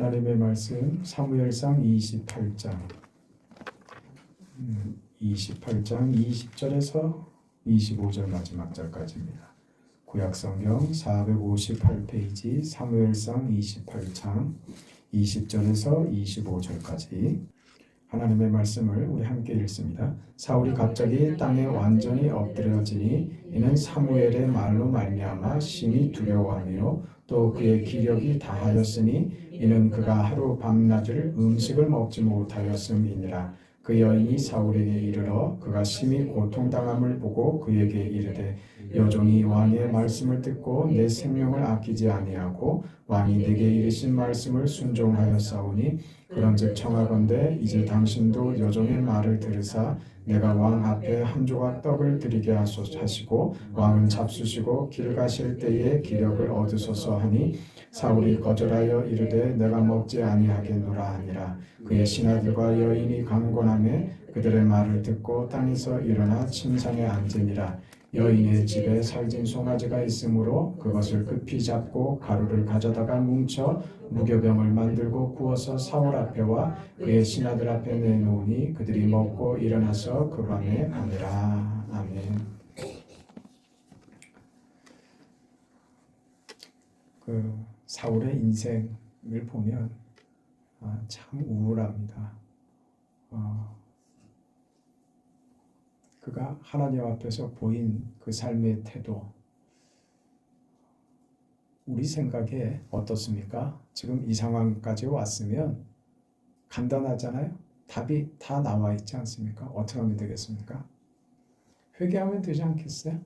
하나님의 말씀 사무엘상 28장 20절에서 25절 마지막 절까지입니다. 구약성경 458페이지 사무엘상 28장 20절에서 25절까지 하나님의 말씀을 우리 함께 읽습니다. 사울이 갑자기 땅에 완전히 엎드려지니 이는 사무엘의 말로 말미암아 심히 두려워하며 또 그의 기력이 다하였으니 이는 그가 하루 밤낮을 음식을 먹지 못하였음이니라. 그 여인이 사울에게 이르러 그가 심히 고통당함을 보고 그에게 이르되 여종이 왕의 말씀을 듣고 내 생명을 아끼지 아니하고 왕이 내게 이르신 말씀을 순종하였사오니 그런즉 청하건대 이제 당신도 여종의 말을 들으사 내가 왕 앞에 한 조각 떡을 드리게 하시고 왕은 잡수시고 길 가실 때에 기력을 얻으소서 하니 사울이 거절하여 이르되 내가 먹지 아니하겠노라 하니라. 그의 신하들과 여인이 강권하매 그들의 말을 듣고 땅에서 일어나 침상에 앉으니라. 여인의 집에 살진 송아지가 있으므로 그것을 급히 잡고 가루를 가져다가 뭉쳐 무교병을 만들고 구워서 사울 앞에와 그의 신하들 앞에 내놓으니 그들이 먹고 일어나서 그 밤에 하니라. 아멘. 사울의 인생을 보면 참 우울합니다. 그가 하나님 앞에서 보인 그 삶의 태도, 우리 생각에 어떻습니까? 지금 이 상황까지 왔으면 간단하잖아요. 답이 다 나와 있지 않습니까? 어떻게 하면 되겠습니까? 회개하면 되지 않겠어요?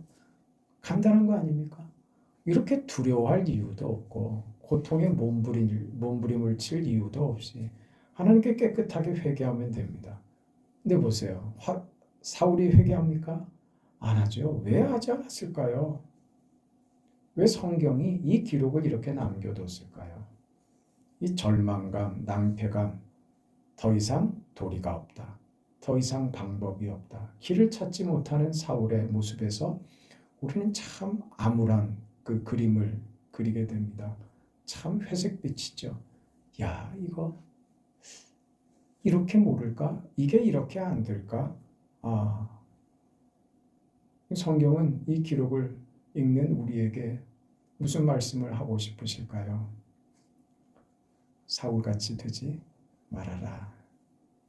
간단한 거 아닙니까? 이렇게 두려워할 이유도 없고 고통에 몸부림을 칠 이유도 없이 하나님께 깨끗하게 회개하면 됩니다. 근데 보세요. 사울이 회개합니까? 안 하죠. 왜 하지 않았을까요? 왜 성경이 이 기록을 이렇게 남겨뒀을까요? 이 절망감, 낭패감, 더 이상 도리가 없다. 더 이상 방법이 없다. 길을 찾지 못하는 사울의 모습에서 우리는 참 암울한 그 그림을 그리게 됩니다. 참 회색빛이죠. 야, 이거 이렇게 모를까? 이게 이렇게 안 될까? 성경은 이 기록을 읽는 우리에게 무슨 말씀을 하고 싶으실까요? 사울같이 되지 말아라.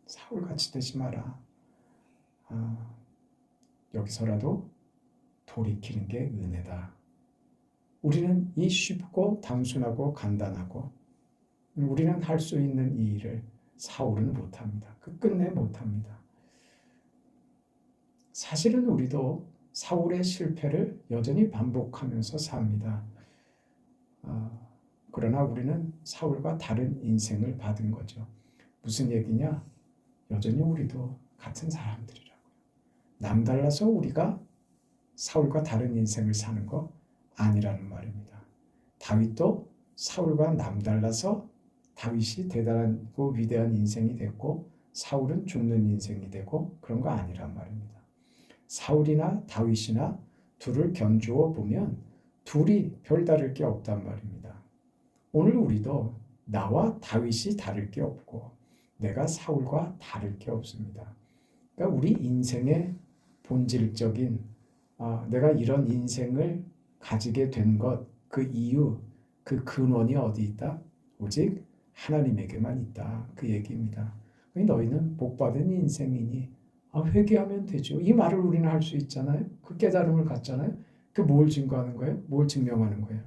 사울같이 되지 마라. 여기서라도 돌이키는 게 은혜다. 우리는 이 쉽고 단순하고 간단하고 우리는 할 수 있는 이 일을 사울은 못합니다. 끝내 못합니다. 사실은 우리도 사울의 실패를 여전히 반복하면서 삽니다. 그러나 우리는 사울과 다른 인생을 받은 거죠. 무슨 얘기냐? 여전히 우리도 같은 사람들이라고요. 남달라서 우리가 사울과 다른 인생을 사는 거 아니라는 말입니다. 다윗도 사울과 남달라서 다윗이 대단하고 위대한 인생이 됐고 사울은 죽는 인생이 되고 그런 거 아니란 말입니다. 사울이나 다윗이나 둘을 견주어 보면 둘이 별다를 게 없단 말입니다. 오늘 우리도 나와 다윗이 다를 게 없고 내가 사울과 다를 게 없습니다. 그러니까 우리 인생의 본질적인 내가 이런 인생을 가지게 된 것, 그 이유, 그 근원이 어디 있다? 오직 하나님에게만 있다. 그 얘기입니다. 너희는 복받은 인생이니 회개하면 되죠. 이 말을 우리는 할 수 있잖아요. 그 깨달음을 갖잖아요. 그 뭘 증거하는 거예요? 뭘 증명하는 거예요?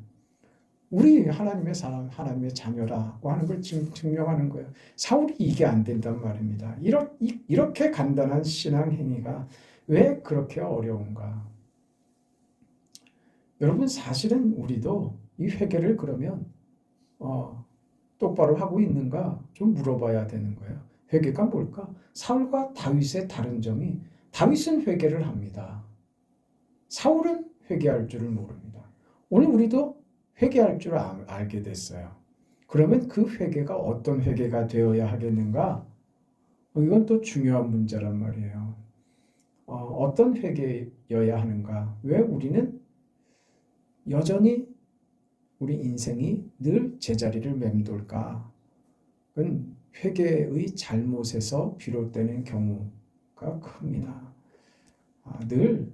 우리 하나님의 사람, 하나님의 자녀라고 하는 걸 증명하는 거예요. 사울이 이게 안 된단 말입니다. 이렇게 간단한 신앙 행위가 왜 그렇게 어려운가? 여러분 사실은 우리도 이 회개를 그러면 똑바로 하고 있는가 좀 물어봐야 되는 거예요. 회개가 뭘까? 사울과 다윗의 다른 점이 다윗은 회개를 합니다. 사울은 회개할 줄을 모릅니다. 오늘 우리도 회개할 줄 알게 됐어요. 그러면 그 회개가 어떤 회개가 되어야 하겠는가? 이건 또 중요한 문제란 말이에요. 어떤 회개여야 하는가? 왜 우리는 여전히 우리 인생이 늘 제자리를 맴돌까? 회개의 잘못에서 비롯되는 경우가 큽니다. 늘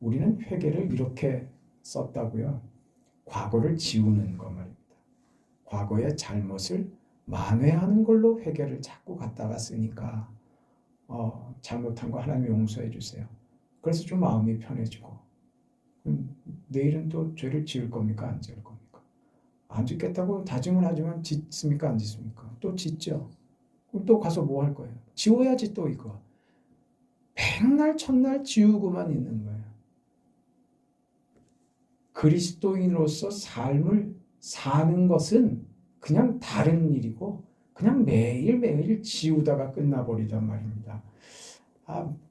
우리는 회개를 이렇게 썼다고요. 과거를 지우는 것 말입니다. 과거의 잘못을 만회하는 걸로 회개를 자꾸 갖다가 쓰니까 잘못한 거 하나님 용서해 주세요. 그래서 좀 마음이 편해지고 내일은 또 죄를 지을 겁니까? 안 지을 겁니까? 안 짓겠다고 다짐을 하지만 짓습니까? 안 짓습니까? 또 짓죠. 그럼 또 가서 뭐 할 거예요? 지워야지 또 이거. 백날 첫날 지우고만 있는 거예요. 그리스도인으로서 삶을 사는 것은 그냥 다른 일이고 그냥 매일매일 지우다가 끝나버리단 말입니다.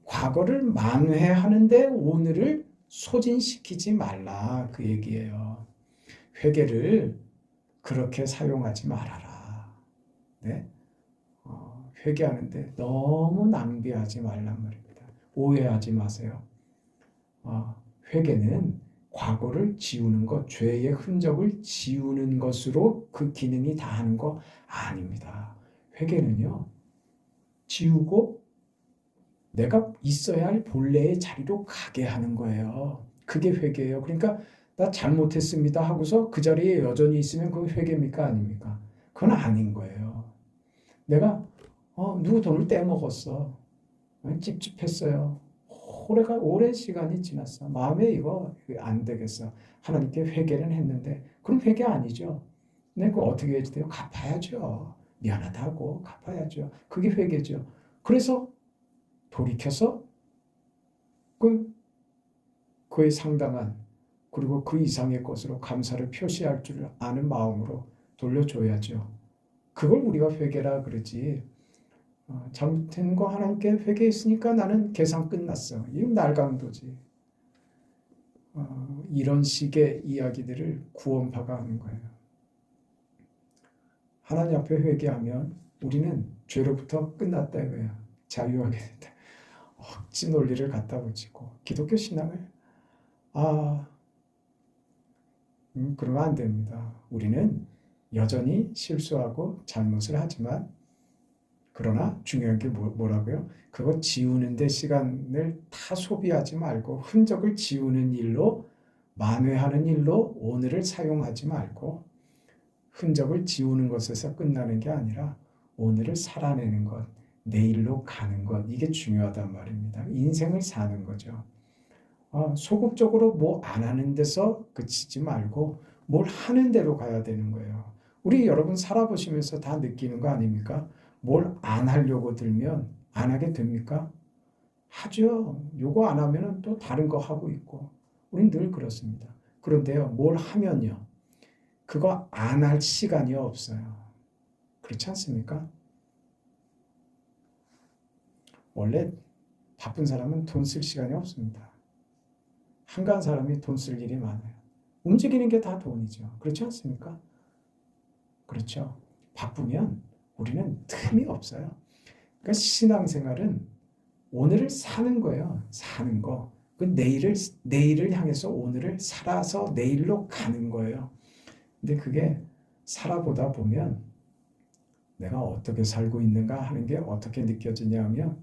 과거를 만회하는데 오늘을 소진시키지 말라 그 얘기예요. 회개를 그렇게 사용하지 말아라. 네? 회개하는데 너무 낭비하지 말란 말입니다. 오해하지 마세요. 회개는 과거를 지우는 것, 죄의 흔적을 지우는 것으로 그 기능이 다하는 거 아닙니다. 회개는요, 지우고 내가 있어야 할 본래의 자리로 가게 하는 거예요. 그게 회개예요. 그러니까 나 잘못했습니다 하고서 그 자리에 여전히 있으면 그건 회개입니까? 아닙니까? 그건 아닌 거예요. 내가 누구 돈을 떼먹었어. 찝찝했어요. 오랜 시간이 지났어. 마음에 이거 안 되겠어. 하나님께 회개는 했는데 그럼 회개 아니죠. 네, 그거 어떻게 해야 돼요? 갚아야죠. 미안하다고 갚아야죠. 그게 회개죠. 그래서 돌이켜서 그의 상당한 그리고 그 이상의 것으로 감사를 표시할 줄 아는 마음으로 돌려줘야죠. 그걸 우리가 회개라 그러지. 잘못된 거 하나님께 회개했으니까 나는 계산 끝났어. 이건 날강도지. 이런 식의 이야기들을 구원파가 하는 거예요. 하나님 앞에 회개하면 우리는 죄로부터 끝났다 이거예요. 자유하게 된다. 억지 논리를 갖다 붙이고 기독교 신앙을 그러면 안 됩니다. 우리는 여전히 실수하고 잘못을 하지만 그러나 중요한 게 뭐라고요? 그거 지우는 데 시간을 다 소비하지 말고 흔적을 지우는 일로 만회하는 일로 오늘을 사용하지 말고 흔적을 지우는 것에서 끝나는 게 아니라 오늘을 살아내는 것, 내일로 가는 것 이게 중요하단 말입니다. 인생을 사는 거죠. 소극적으로 뭐 안 하는 데서 그치지 말고 뭘 하는 대로 가야 되는 거예요. 우리 여러분 살아보시면서 다 느끼는 거 아닙니까? 뭘 안 하려고 들면 안 하게 됩니까? 하죠. 요거 안 하면 또 다른 거 하고 있고 우린 늘 그렇습니다. 그런데요, 뭘 하면요. 그거 안 할 시간이 없어요. 그렇지 않습니까? 원래 바쁜 사람은 돈 쓸 시간이 없습니다. 한가한 사람이 돈 쓸 일이 많아요. 움직이는 게 다 돈이죠. 그렇지 않습니까? 그렇죠. 바쁘면 우리는 틈이 없어요. 그러니까 신앙생활은 오늘을 사는 거예요. 사는 거. 그 내일을 향해서 오늘을 살아서 내일로 가는 거예요. 근데 그게 살아보다 보면 내가 어떻게 살고 있는가 하는 게 어떻게 느껴지냐 하면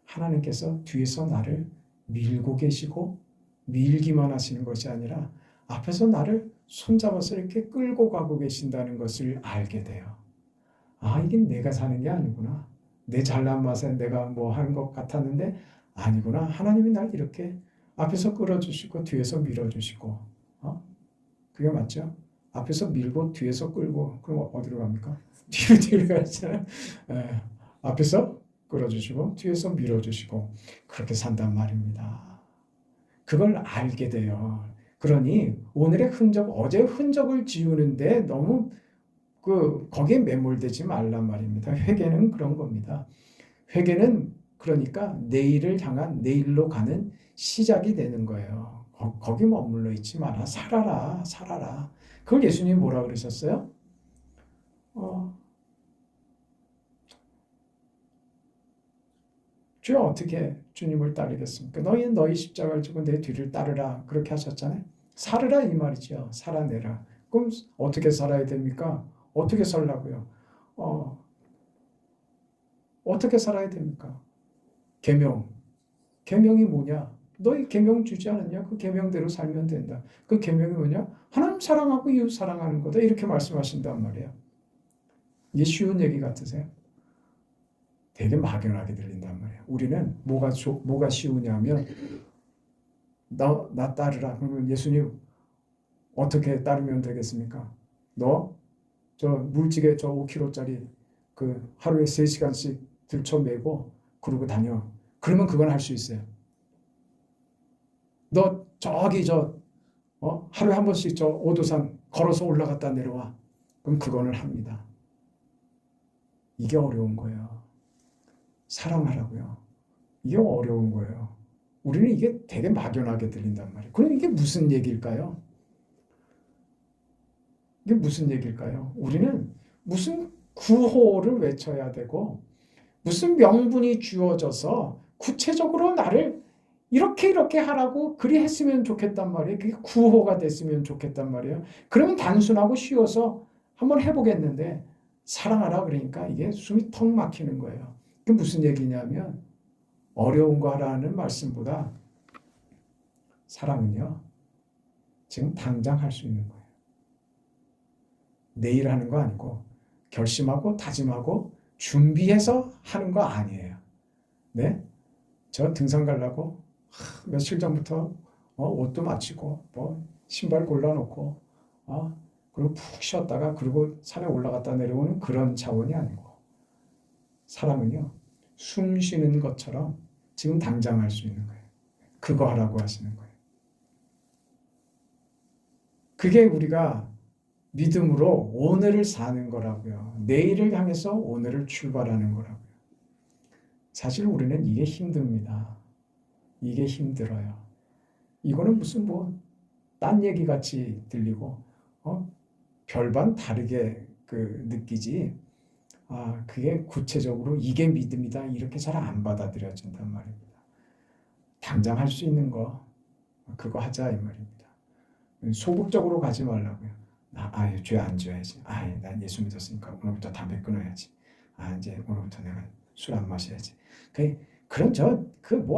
하나님께서 뒤에서 나를 밀고 계시고 밀기만 하시는 것이 아니라 앞에서 나를 손잡아서 이렇게 끌고 가고 계신다는 것을 알게 돼요. 이게 내가 사는 게 아니구나. 내 잘난 맛에 내가 뭐 하는 것 같았는데 아니구나. 하나님이 날 이렇게 앞에서 끌어주시고 뒤에서 밀어주시고 그게 맞죠? 앞에서 밀고 뒤에서 끌고 그럼 어디로 갑니까? 뒤로 가잖아요. 앞에서 끌어주시고 뒤에서 밀어주시고 그렇게 산단 말입니다. 그걸 알게 돼요. 그러니 오늘의 흔적, 어제의 흔적을 지우는데 너무 거기에 매몰되지 말란 말입니다. 회개는 그런 겁니다. 회개는 그러니까 내일을 향한 내일로 가는 시작이 되는 거예요. 거기 머물러 있지 마라. 살아라. 살아라. 그걸 예수님이 뭐라 그러셨어요? 주여 어떻게 주님을 따르겠습니까? 너희는 너희 십자가를 지고 내 뒤를 따르라. 그렇게 하셨잖아요. 살으라 이 말이죠. 살아내라. 그럼 어떻게 살아야 됩니까? 어떻게 살라고요? 어떻게 살아야 됩니까? 계명. 계명이 뭐냐? 너희 계명 주지 않았냐? 그 계명대로 살면 된다. 그 계명이 뭐냐? 하나님 사랑하고 이웃 사랑하는 거다. 이렇게 말씀하신단 말이에요. 이게 쉬운 얘기 같으세요? 되게 막연하게 들린단 말이에요. 우리는 뭐가 쉬우냐면 나 따르라. 그러면 예수님 어떻게 따르면 되겠습니까? 너 저 물지개 저 5kg짜리 그 하루에 3시간씩 들쳐매고 그러고 다녀. 그러면 그건 할 수 있어요. 너 저기 하루에 한 번씩 저 오도산 걸어서 올라갔다 내려와. 그럼 그거는 합니다. 이게 어려운 거예요. 사랑하라고요. 이게 어려운 거예요. 우리는 이게 되게 막연하게 들린단 말이에요. 그럼 이게 무슨 얘기일까요? 이게 무슨 얘기일까요? 우리는 무슨 구호를 외쳐야 되고 무슨 명분이 주어져서 구체적으로 나를 이렇게 하라고 그리 했으면 좋겠단 말이에요. 그게 구호가 됐으면 좋겠단 말이에요. 그러면 단순하고 쉬워서 한번 해보겠는데 사랑하라 그러니까 이게 숨이 턱 막히는 거예요. 그게 무슨 얘기냐면 어려운 거 하라는 말씀보다 사랑은요. 지금 당장 할 수 있는 거예요. 내일 하는 거 아니고 결심하고 다짐하고 준비해서 하는 거 아니에요. 네? 저 등산 가려고 며칠 전부터 옷도 맞추고 신발 골라놓고 그리고 푹 쉬었다가 그리고 산에 올라갔다 내려오는 그런 차원이 아니고 사랑은요. 숨 쉬는 것처럼 지금 당장 할 수 있는 거예요. 그거 하라고 하시는 거예요. 그게 우리가 믿음으로 오늘을 사는 거라고요. 내일을 향해서 오늘을 출발하는 거라고요. 사실 우리는 이게 힘듭니다. 이게 힘들어요. 이거는 무슨 딴 얘기 같이 들리고 별반 다르게 느끼지. 그게 구체적으로 이게 믿음이다 이렇게 잘 안 받아들여진단 말입니다. 당장 할 수 있는 거 그거 하자 이 말입니다. 소극적으로 가지 말라고요. 죄 안 져야지. 난 예수 믿었으니까 오늘부터 담배 끊어야지. 이제 오늘부터 내가 술 안 마셔야지. 그런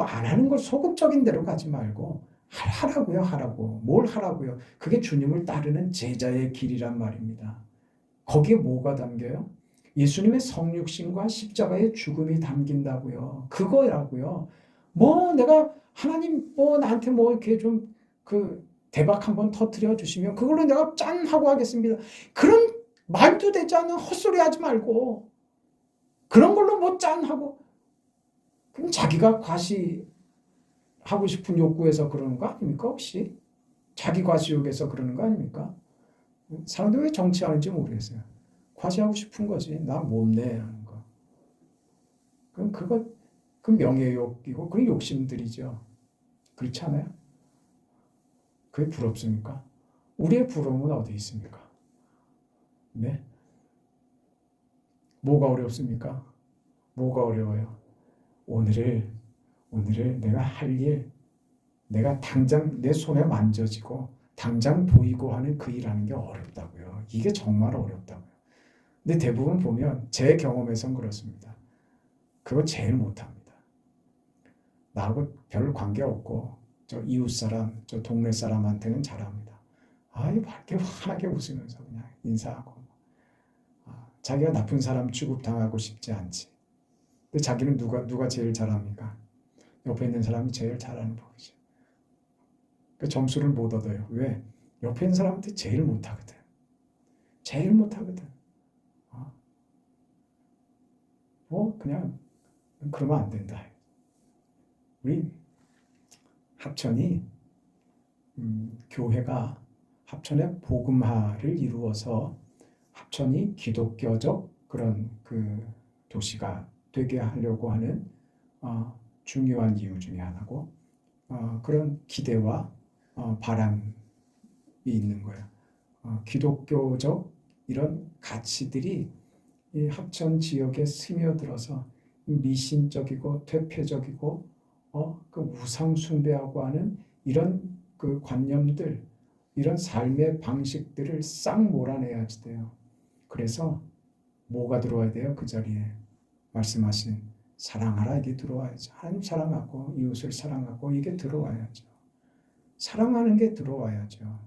안 하는 걸 소극적인 대로 가지 말고 하라고요, 하라고. 뭘 하라고요? 그게 주님을 따르는 제자의 길이란 말입니다. 거기에 뭐가 담겨요? 예수님의 성육신과 십자가의 죽음이 담긴다고요. 그거라고요. 내가 하나님 나한테 이렇게 좀 대박 한번 터뜨려 주시면 그걸로 내가 짠 하고 하겠습니다. 그런 말도 되지 않는 헛소리 하지 말고 그런 걸로 짠 하고 그럼 자기가 과시하고 싶은 욕구에서 그러는 거 아닙니까? 혹시 자기 과시욕에서 그러는 거 아닙니까? 사람들이 왜 정치하는지 모르겠어요. 과시하고 싶은 거지. 나 못내 하는 거. 그럼 그 명예욕이고 그게 욕심들이죠. 그렇지 않아요? 그게 부럽습니까? 우리의 부러움은 어디 있습니까? 네? 뭐가 어렵습니까? 뭐가 어려워요? 오늘을 내가 할 일, 내가 당장 내 손에 만져지고 당장 보이고 하는 그 일하는 게 어렵다고요. 이게 정말 어렵다고요. 근데 대부분 보면 제 경험에선 그렇습니다. 그거 제일 못합니다. 나하고 별 관계없고 저 이웃 사람, 저 동네 사람한테는 잘합니다. 밝게 환하게 웃으면서 그냥 인사하고 자기가 나쁜 사람 취급당하고 싶지 않지. 근데 자기는 누가 제일 잘합니까? 옆에 있는 사람이 제일 잘하는 법이죠. 그 점수를 못 얻어요. 왜? 옆에 있는 사람한테 제일 못하거든. 제일 못하거든. 그냥 그러면 안 된다. 우리 합천이 교회가 합천의 복음화를 이루어서 합천이 기독교적 그런 도시가 되게 하려고 하는 중요한 이유 중에 하나고 그런 기대와 바람이 있는 거예요. 기독교적 이런 가치들이 이 합천 지역에 스며들어서 미신적이고 퇴폐적이고 그 우상 숭배하고 하는 이런 그 관념들, 이런 삶의 방식들을 싹 몰아내야 돼요. 그래서 뭐가 들어와야 돼요? 그 자리에 말씀하신 사랑하라 이게 들어와야죠. 하나님 사랑하고 이웃을 사랑하고 이게 들어와야죠. 사랑하는 게 들어와야죠.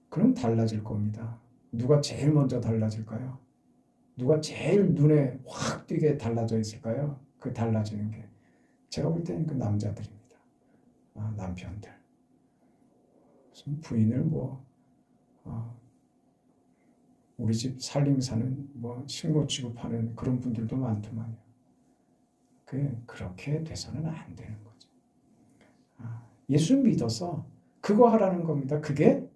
그럼 달라질 겁니다. 누가 제일 먼저 달라질까요? 누가 제일 눈에 확 띄게 달라져 있을까요? 그 달라지는 게 제가 볼 때는 그 남자들입니다. 남편들. 무슨 부인을 우리 집 살림사는 신고 취급하는 그런 분들도 많더만요. 그렇게 돼서는 안 되는 거죠. 예수 믿어서 그거 하라는 겁니다. 그게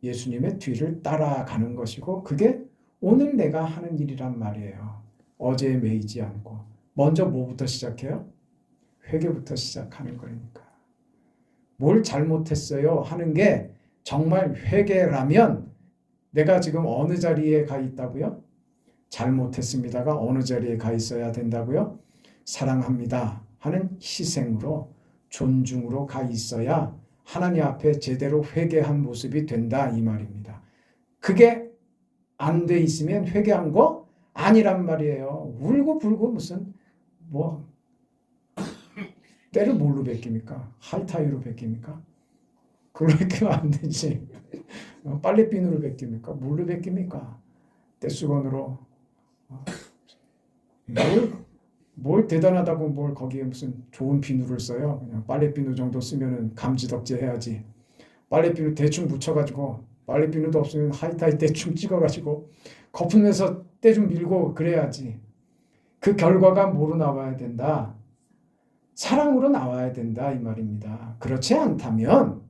예수님의 뒤를 따라가는 것이고 그게 오늘 내가 하는 일이란 말이에요. 어제에 매이지 않고 먼저 뭐부터 시작해요? 회개부터 시작하는 거니까. 뭘 잘못했어요 하는 게 정말 회개라면 내가 지금 어느 자리에 가 있다고요? 잘못했습니다가 어느 자리에 가 있어야 된다고요? 사랑합니다 하는 희생으로 존중으로 가 있어야 하나님 앞에 제대로 회개한 모습이 된다 이 말입니다. 그게 안 돼 있으면 회개한 거 아니란 말이에요. 울고 불고 무슨 때를 뭘로 베낍니까? 하이타이로 베낍니까? 그걸로 베끼면 안 되지. 빨래비누로 베낍니까? 뭘로 베낍니까? 떼수건으로. 뭘 대단하다고 뭘 거기에 무슨 좋은 비누를 써요. 그냥 빨래비누 정도 쓰면은 감지덕지 해야지. 빨래비누 대충 묻혀가지고 빨래비누도 없으면 하이타이 대충 찍어가지고 거품 내서 때 좀 밀고 그래야지. 그 결과가 뭐로 나와야 된다? 사랑으로 나와야 된다 이 말입니다. 그렇지 않다면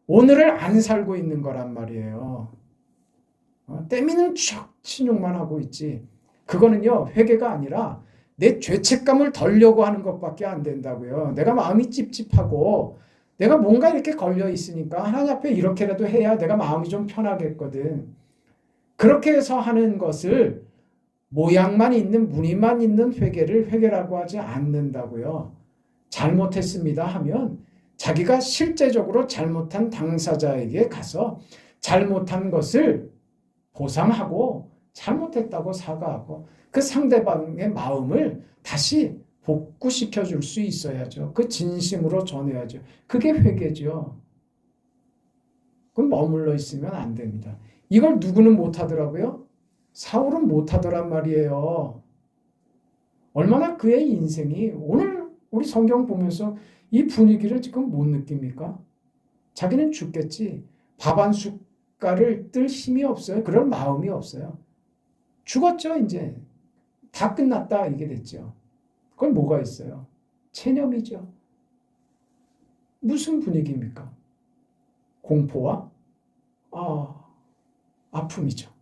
오늘을 안 살고 있는 거란 말이에요. 때미는 척 신용만 하고 있지. 그거는요 회개가 아니라 내 죄책감을 덜려고 하는 것밖에 안 된다고요. 내가 마음이 찝찝하고 내가 뭔가 이렇게 걸려 있으니까 하나님 앞에 이렇게라도 해야 내가 마음이 좀 편하겠거든. 그렇게 해서 하는 것을 모양만 있는 무늬만 있는 회개를 회개라고 하지 않는다고요. 잘못했습니다 하면 자기가 실제적으로 잘못한 당사자에게 가서 잘못한 것을 보상하고 잘못했다고 사과하고 그 상대방의 마음을 다시 복구시켜 줄 수 있어야죠. 그 진심으로 전해야죠. 그게 회개죠. 그럼 머물러 있으면 안 됩니다. 이걸 누구는 못하더라고요? 사울은 못하더란 말이에요. 얼마나 그의 인생이 오늘 우리 성경 보면서 이 분위기를 지금 못 느낍니까? 자기는 죽겠지. 밥 한 숟갈을 뜰 힘이 없어요. 그럴 마음이 없어요. 죽었죠 이제. 다 끝났다 이게 됐죠. 그건 뭐가 있어요? 체념이죠. 무슨 분위기입니까? 공포와 아픔이죠.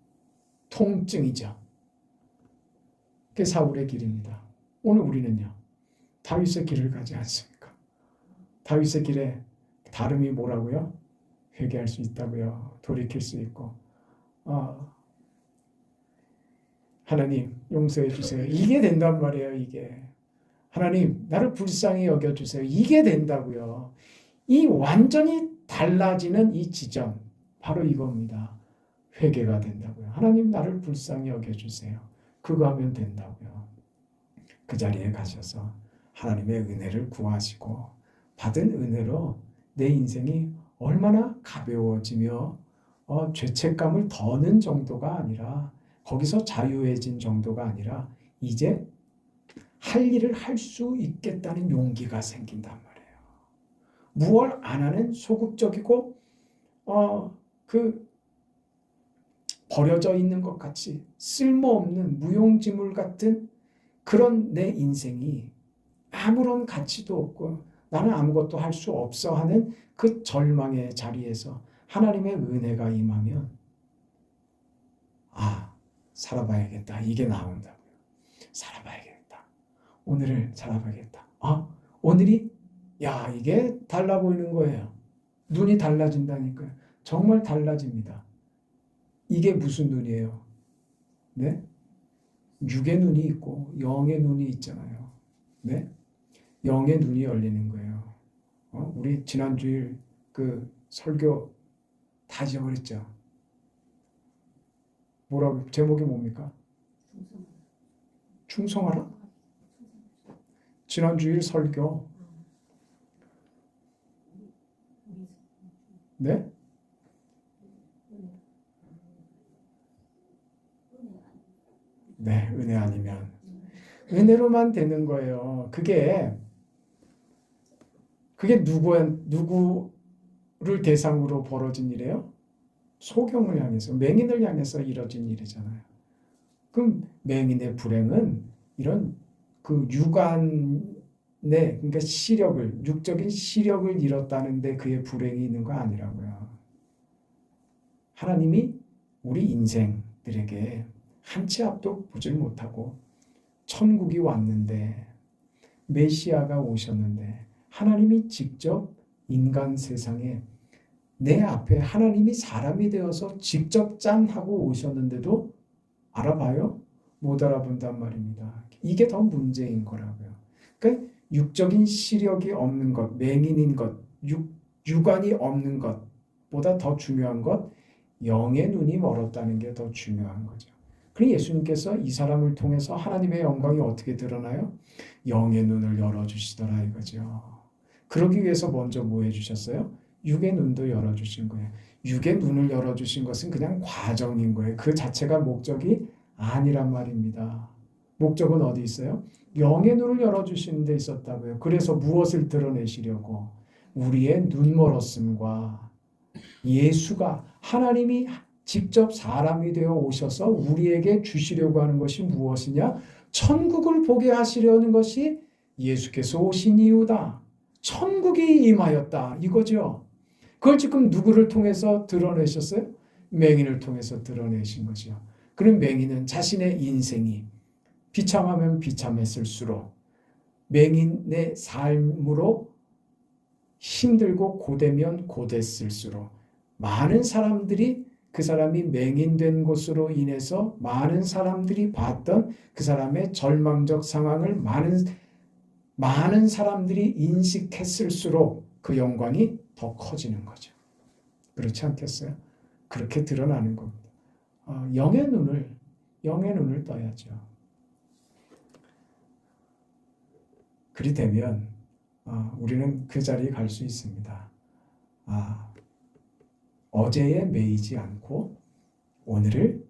통증이죠. 그게 사울의 길입니다. 오늘 우리는요. 다윗의 길을 가지 않습니까? 다윗의 길에 다름이 뭐라고요? 회개할 수 있다고요. 돌이킬 수 있고 하나님 용서해 주세요. 이게 된단 말이에요. 이게 하나님 나를 불쌍히 여겨주세요. 이게 된다고요. 이 완전히 달라지는 이 지점 바로 이겁니다. 회개가 된다고요. 하나님 나를 불쌍히 여겨주세요. 그거 하면 된다고요. 그 자리에 가셔서 하나님의 은혜를 구하시고 받은 은혜로 내 인생이 얼마나 가벼워지며 죄책감을 더는 정도가 아니라 거기서 자유해진 정도가 아니라 이제 할 일을 할 수 있겠다는 용기가 생긴단 말이에요. 무얼 안 하는 소극적이고 버려져 있는 것 같이 쓸모없는 무용지물 같은 그런 내 인생이 아무런 가치도 없고 나는 아무것도 할 수 없어 하는 그 절망의 자리에서 하나님의 은혜가 임하면 살아봐야겠다. 이게 나온다고요. 살아봐야겠다. 오늘을 살아봐야겠다. 오늘이 이게 달라 보이는 거예요. 눈이 달라진다니까요. 정말 달라집니다. 이게 무슨 눈이에요? 네? 육의 눈이 있고 영의 눈이 있잖아요. 네? 영의 눈이 열리는 거예요. 우리 지난주일 그 설교 다 잊어버렸죠? 뭐라고 제목이 뭡니까? 충성하라? 지난 주일 설교. 네? 네, 은혜 아니면 은혜로만 되는 거예요. 그게 누구를 대상으로 벌어진 일이에요? 소경을 향해서, 맹인을 향해서 이뤄진 일이잖아요. 그럼 맹인의 불행은 이런 그 육안의, 그러니까 육적인 시력을 잃었다는데 그의 불행이 있는 거 아니라고요. 하나님이 우리 인생들에게 한 치 앞도 보질 못하고 천국이 왔는데, 메시아가 오셨는데, 하나님이 직접 인간 세상에 내 앞에 하나님이 사람이 되어서 직접 짠 하고 오셨는데도 알아봐요? 못 알아본단 말입니다. 이게 더 문제인 거라고요. 그러니까 육적인 시력이 없는 것, 맹인인 것, 육안이 없는 것보다 더 중요한 것, 영의 눈이 멀었다는 게 더 중요한 거죠. 그래서 예수님께서 이 사람을 통해서 하나님의 영광이 어떻게 드러나요? 영의 눈을 열어주시더라 이거죠. 그러기 위해서 먼저 뭐 해주셨어요? 육의 눈도 열어주신 거예요. 육의 눈을 열어주신 것은 그냥 과정인 거예요. 그 자체가 목적이 아니란 말입니다. 목적은 어디 있어요? 영의 눈을 열어주시는 데 있었다고요. 그래서 무엇을 드러내시려고? 우리의 눈 멀었음과 예수가 하나님이 직접 사람이 되어 오셔서 우리에게 주시려고 하는 것이 무엇이냐? 천국을 보게 하시려는 것이 예수께서 오신 이유다. 천국이 임하였다. 이거죠. 그걸 지금 누구를 통해서 드러내셨어요? 맹인을 통해서 드러내신 거죠. 그럼 맹인은 자신의 인생이 비참하면 비참했을수록 맹인의 삶으로 힘들고 고되면 고됐을수록 많은 사람들이 그 사람이 맹인된 것으로 인해서 많은 사람들이 봤던 그 사람의 절망적 상황을 많은 사람들이 인식했을수록 그 영광이 더 커지는 거죠. 그렇지 않겠어요? 그렇게 드러나는 겁니다. 영의 눈을 떠야죠. 그리 되면 우리는 그 자리에 갈 수 있습니다. 어제에 매이지 않고 오늘을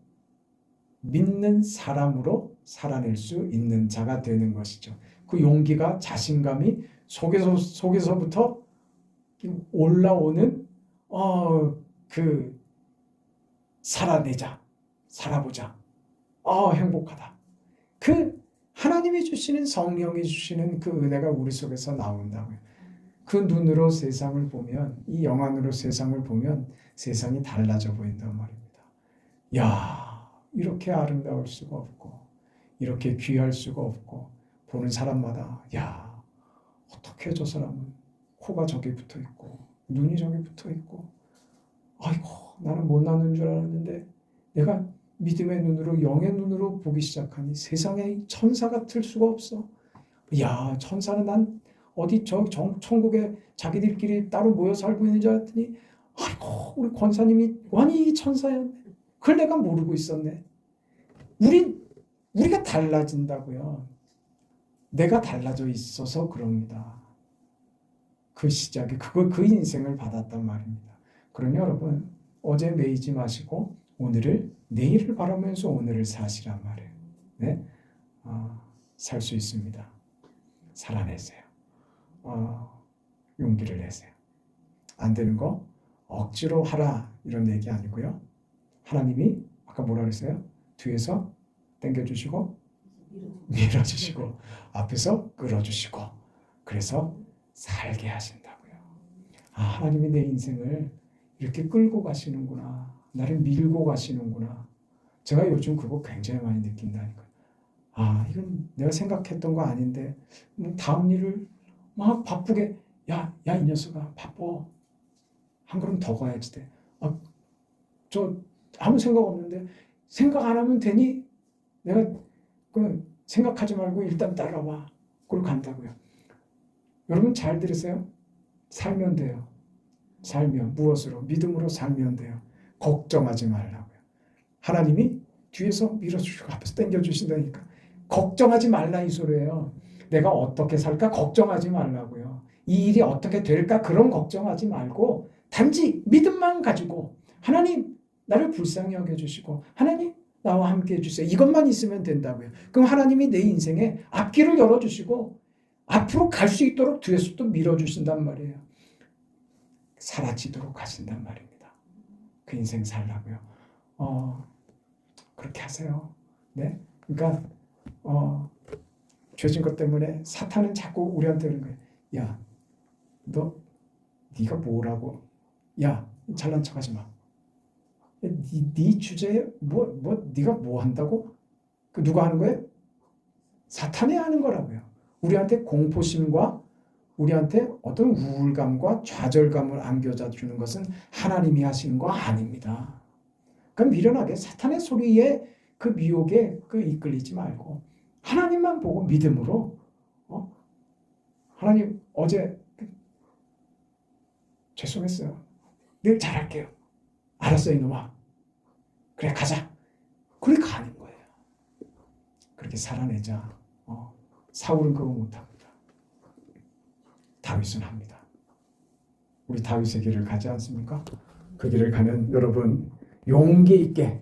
믿는 사람으로 살아낼 수 있는 자가 되는 것이죠. 그 용기가, 자신감이 속에서부터 올라오는 그 살아보자, 행복하다. 그 하나님이 주시는, 성령이 주시는 그 은혜가 우리 속에서 나온다고요. 그 눈으로 세상을 보면, 이 영안으로 세상을 보면 세상이 달라져 보인단 말입니다. 야, 이렇게 아름다울 수가 없고, 이렇게 귀할 수가 없고, 보는 사람마다 야, 어떻게 저 사람은 코가 저기 붙어 있고 눈이 저기 붙어 있고, 아이고 나는 못났는 줄 알았는데 내가 믿음의 눈으로, 영의 눈으로 보기 시작하니 세상에 천사 같을 수가 없어. 야, 천사는 난 어디 천국에 자기들끼리 따로 모여 살고 있는 줄 알았더니 아이고 우리 권사님이 완전히 천사였네. 그걸 내가 모르고 있었네. 우리가 달라진다고요. 내가 달라져 있어서 그럽니다. 그 시작이 그 인생을 받았단 말입니다. 그러니 여러분, 어제 매이지 마시고 내일을 바라면서 오늘을 사시란 말이에요. 네? 살 수 있습니다. 살아내세요. 용기를 내세요. 안 되는 거 억지로 하라 이런 얘기 아니고요. 하나님이 아까 뭐라 그랬어요? 뒤에서 당겨주시고 밀어주시고 앞에서 끌어주시고 그래서 살게 하신다고요. 하나님이 내 인생을 이렇게 끌고 가시는구나. 나를 밀고 가시는구나. 제가 요즘 그거 굉장히 많이 느낀다니까요. 이건 내가 생각했던 거 아닌데 다음 일을 막 바쁘게 야 이 녀석아 바빠. 한 걸음 더 가야지 돼. 저 아무 생각 없는데 생각 안 하면 되니? 내가 생각하지 말고 일단 따라와. 그걸 간다고요. 여러분 잘 들으세요. 살면 돼요. 살면 무엇으로? 믿음으로 살면 돼요. 걱정하지 말라고요. 하나님이 뒤에서 밀어주시고 앞에서 당겨주신다니까. 걱정하지 말라 이 소리예요. 내가 어떻게 살까 걱정하지 말라고요. 이 일이 어떻게 될까 그런 걱정하지 말고 단지 믿음만 가지고 하나님 나를 불쌍히 여겨주시고 하나님 나와 함께 해주세요. 이것만 있으면 된다고요. 그럼 하나님이 내 인생에 앞길을 열어주시고 앞으로 갈 수 있도록 뒤에서 또 밀어주신단 말이에요. 사라지도록 하신단 말입니다. 그 인생 살라고요. 그렇게 하세요. 네? 그러니까 죄진 것 때문에 사탄은 자꾸 우리한테 그러는 거예요. 야, 네가 뭐라고? 야, 잘난 척하지 마. 네 주제에 네가 뭐 한다고? 그 누가 하는 거예요? 사탄이 하는 거라고요. 우리한테 공포심과 우리한테 어떤 우울감과 좌절감을 안겨다 주는 것은 하나님이 하시는 거 아닙니다. 그럼 미련하게 사탄의 소리에 그 미혹에 이끌리지 말고 하나님만 보고 믿음으로 하나님 어제 죄송했어요. 늘 잘할게요. 알았어 이놈아. 그래 가자. 그래 가는 거예요. 그렇게 살아내자. 사울은 그거 못합니다. 다윗은 합니다. 우리 다윗의 길을 가지 않습니까? 그 길을 가는 여러분 용기 있게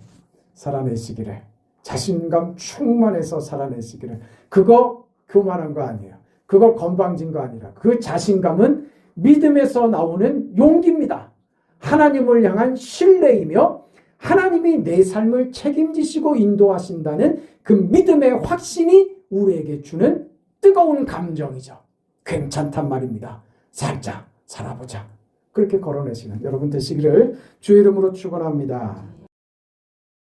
살아내시기를 자신감 충만해서 살아내시기를 그거 교만한 거 아니에요. 그거 건방진 거 아니라 그 자신감은 믿음에서 나오는 용기입니다. 하나님을 향한 신뢰이며 하나님이 내 삶을 책임지시고 인도하신다는 그 믿음의 확신이 우리에게 주는 뜨거운 감정이죠. 괜찮단 말입니다. 살자, 살아보자. 그렇게 걸어내시는 여러분 되시기를 주의 이름으로 축원합니다.